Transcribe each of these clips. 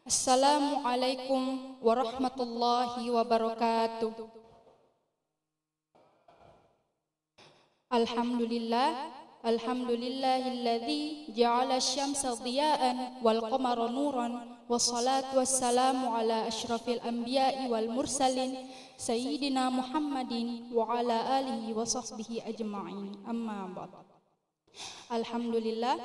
Assalamualaikum warahmatullahi wabarakatuh. Alhamdulillahilladzi ja'ala asy-syamsa dhiya'an wal qamara nuran wassalatu wassalamu ala asyrafil anbiya'i wal mursalin sayyidina Muhammadin wa ala alihi wa sahbihi ajma'in. Amma ba'd. Alhamdulillah,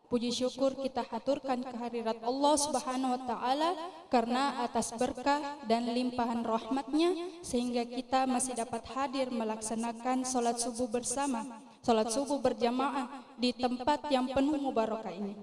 puji syukur kita haturkan kehadirat Allah Subhanahu wa taala karena atas berkah dan limpahan rahmatnya sehingga kita masih dapat hadir melaksanakan salat subuh bersama, salat subuh berjamaah di tempat yang penuh mubarakah ini.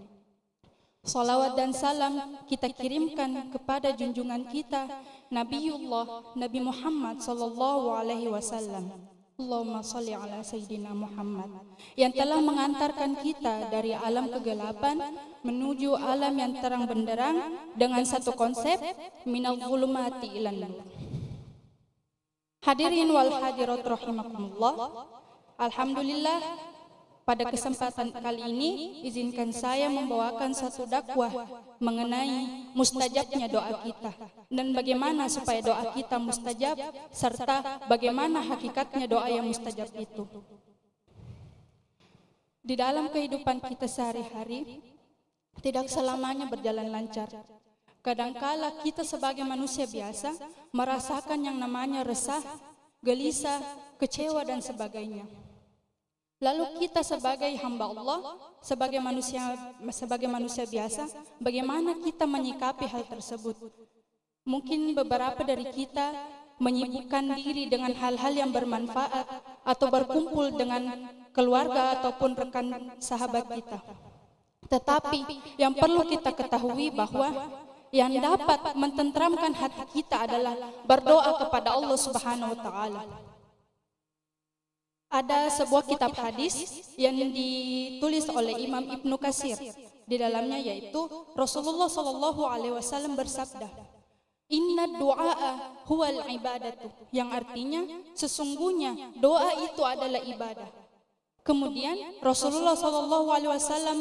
Salawat dan salam kita kirimkan kepada junjungan kita Nabiullah Nabi Muhammad sallallahu alaihi wasallam. Allahumma sholli ala Sayyidina Muhammad yang telah mengantarkan kita dari alam kegelapan menuju alam yang terang benderang dengan satu konsep minal zulumati ilan nur. Hadirin wal hadirat rahimakumullah. Alhamdulillah, pada kesempatan kali ini izinkan saya membawakan satu dakwah mengenai mustajabnya doa kita dan bagaimana supaya doa kita mustajab serta bagaimana hakikatnya doa yang mustajab itu. Di dalam kehidupan kita sehari-hari tidak selamanya berjalan lancar. Kadangkala kita sebagai manusia biasa merasakan yang namanya resah, gelisah, kecewa dan sebagainya. Lalu kita sebagai hamba Allah, sebagai manusia biasa, bagaimana kita menyikapi hal tersebut? Mungkin beberapa dari kita menyibukkan diri dengan hal-hal yang bermanfaat atau berkumpul dengan keluarga ataupun rekan sahabat kita. Tetapi yang perlu kita ketahui bahwa yang dapat mententramkan hati kita adalah berdoa kepada Allah Subhanahu wa taala. Ada sebuah kitab hadis yang ditulis oleh Imam Ibnu Katsir. Di dalamnya yaitu Rasulullah sallallahu alaihi wasallam bersabda, "Inna du'a huwal ibadatu," yang artinya sesungguhnya doa itu adalah ibadah. Kemudian Rasulullah sallallahu alaihi wasallam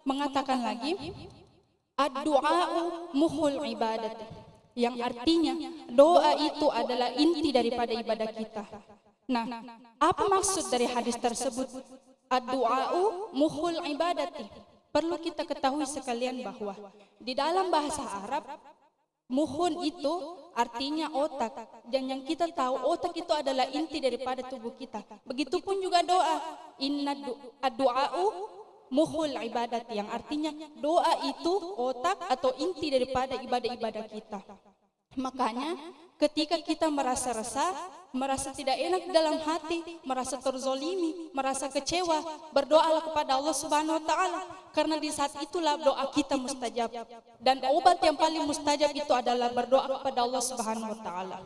mengatakan lagi, "Ad-du'a'u muhul ibadati," yang artinya doa itu adalah inti daripada ibadah kita. Nah, apa maksud dari hadis tersebut? Ad-du'a'u muhul ibadati. Perlu kita ketahui sekalian bahwa di dalam bahasa Arab, muhun itu artinya otak. Dan yang kita tahu otak itu adalah inti daripada tubuh kita. Begitupun juga doa. Inna ad-du'a'u muhul ibadati, yang artinya doa itu otak atau inti daripada ibadah-ibadah kita. Makanya ketika kita merasa resah, merasa tidak enak dalam hati, merasa terzolimi, merasa kecewa, berdoalah kepada Allah Subhanahu wa taala, karena di saat itulah doa kita mustajab. Dan obat yang paling mustajab itu adalah berdoa kepada Allah Subhanahu wa taala.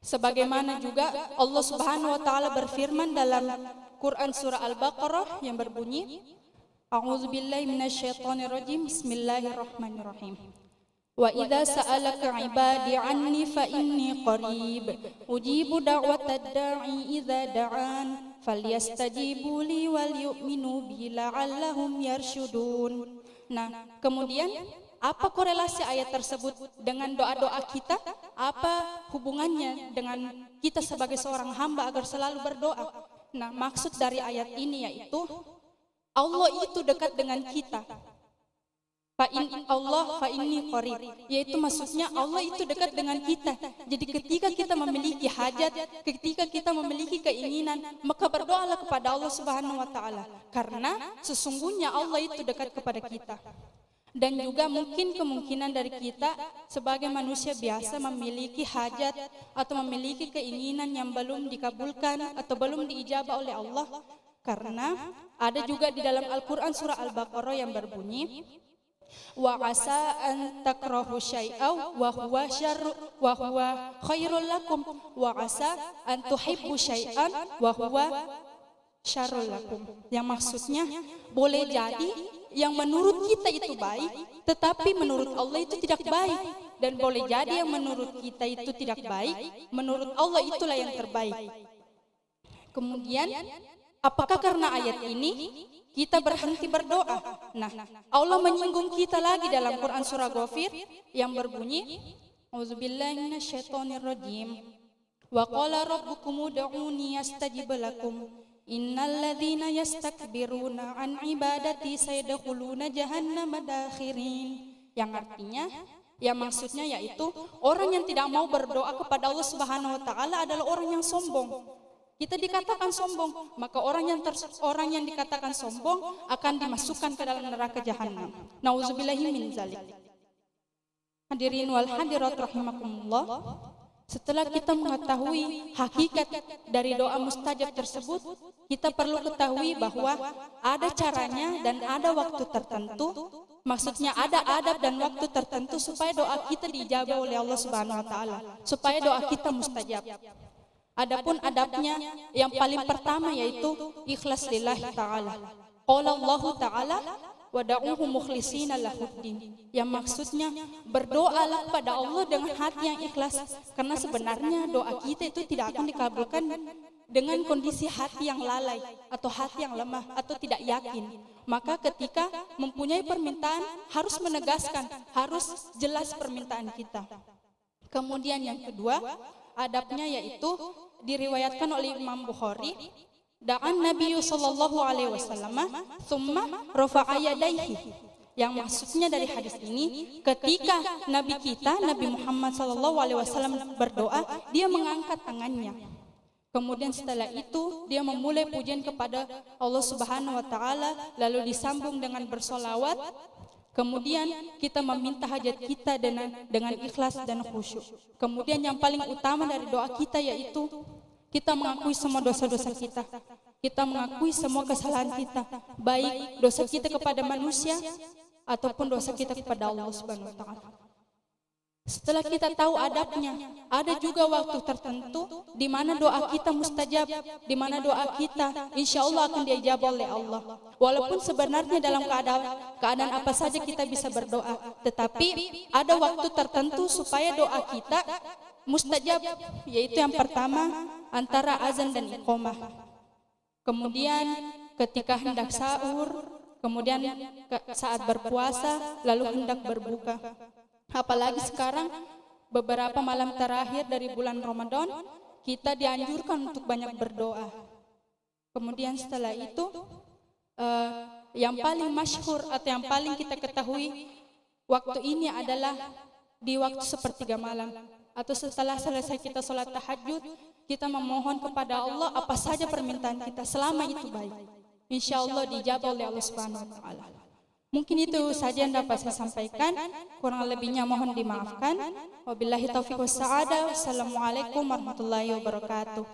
Sebagaimana juga Allah Subhanahu wa taala berfirman dalam Quran surah Al-Baqarah yang berbunyi, A'udzubillahi minasyaitonirrajim, Bismillahirrahmanirrahim. Wa idza sa'alaka 'ibadi 'anni fa inni qarib ujibu da'watad da'i idza da'an falyastajibu li wal yu'minu bi la'allahum yarshudun. Nah, kemudian apa korelasi ayat tersebut dengan doa-doa kita? Apa hubungannya dengan kita sebagai seorang hamba agar selalu berdoa? Nah, maksud dari ayat ini yaitu Allah itu dekat dengan kita. Fa inni qarib, yaitu maksudnya Allah itu dekat dengan kita. Jadi ketika kita memiliki hajat, ketika kita memiliki keinginan, maka berdoalah kepada Allah Subhanahu wa taala, karena sesungguhnya Allah itu dekat kepada kita. Dan juga mungkin kemungkinan dari kita sebagai manusia biasa memiliki hajat atau memiliki keinginan yang belum dikabulkan atau belum diijabah oleh Allah, karena ada juga di dalam Al-Quran surah Al-Baqarah yang berbunyi, wa asa an takrahu syai'aw wa huwa khairul lakum wa asa an tuhibbu syai'an wa huwa syarrul lakum, yang maksudnya boleh jadi yang menurut kita itu baik tetapi menurut Allah itu tidak baik, dan boleh jadi yang menurut kita itu tidak baik, menurut Allah itulah yang terbaik. Kemudian apakah karena ayat ini kita berhenti berdoa. Nah, Allah menyinggung kita lagi dalam Quran surah Ghafir yang berbunyi, A'udzubillahi minasyaitonirrajim. Wa qala rabbukum ud'uni astajib lakum. Innal ladzina yastakbiruna an ibadati sayadkhuluna jahannama dakhirin. Yang artinya, yang maksudnya yaitu orang yang tidak mau berdoa kepada Allah Subhanahu wa taala adalah orang yang sombong. Kita dikatakan sombong, maka orang yang dikatakan sombong akan dimasukkan ke dalam neraka jahanam. Nauzubillahi min zalik. Hadirin wal hadirat rahimakumullah. Setelah kita mengetahui hakikat dari doa mustajab tersebut, kita perlu ketahui bahwa ada caranya dan ada waktu tertentu. Maksudnya ada adab dan waktu tertentu supaya doa kita diijabah oleh Allah Subhanahu wa taala, supaya doa kita mustajab. Adapun adabnya yang paling pertama yaitu ikhlas lillahi ta'ala. Qala Allah ta'ala wada'uhu mukhlishina lahuddin. Yang maksudnya berdoalah pada Allah dengan hati yang ikhlas, karena sebenarnya doa kita itu tidak akan dikabulkan dengan kondisi hati yang lalai atau hati yang lemah atau tidak yakin. Maka ketika mempunyai permintaan harus menegaskan, harus jelas permintaan kita. Kemudian yang kedua, adabnya yaitu diriwayatkan oleh Imam Bukhari, da'an Nabi sallallahu alaihi wasallam thumma rafa'a yadayhi. Yang maksudnya dari hadis ini, ketika Nabi kita Nabi Muhammad sallallahu alaihi wasallam berdoa, dia mengangkat tangannya. Kemudian setelah itu dia memulai pujian kepada Allah Subhanahu wa taala, lalu disambung dengan bersolawat. Kemudian kita meminta hajat kita dengan ikhlas dan khusyuk. Kemudian yang paling utama dari doa kita yaitu kita mengakui semua dosa-dosa kita. Kita mengakui semua kesalahan kita, baik dosa kita kepada manusia ataupun dosa kita kepada Allah Subhanahu wa taala. Setelah kita tahu adabnya, ada juga waktu tertentu di mana doa kita mustajab, di mana doa kita insya Allah akan diijabah oleh Allah. Walaupun sebenarnya dalam keadaan apa saja kita bisa berdoa, tetapi ada waktu tertentu supaya doa kita mustajab, yaitu yang pertama antara azan dan iqamah. Kemudian ketika hendak sahur, kemudian saat berpuasa, lalu hendak berbuka. Apalagi sekarang beberapa malam terakhir dari bulan Ramadan, kita dianjurkan untuk banyak berdoa. Kemudian setelah itu yang paling masyhur atau yang paling kita ketahui waktu ini adalah di waktu sepertiga malam atau setelah selesai kita sholat tahajud, kita memohon kepada Allah apa saja permintaan kita selama itu baik, insya Allah dijabah oleh Allah Subhanahu wa taala. Mungkin itu saja yang dapat saya sampaikan, kurang lebihnya mohon dimaafkan. Wabillahi taufiq wassa'adah. Wassalamualaikum warahmatullahi wabarakatuh.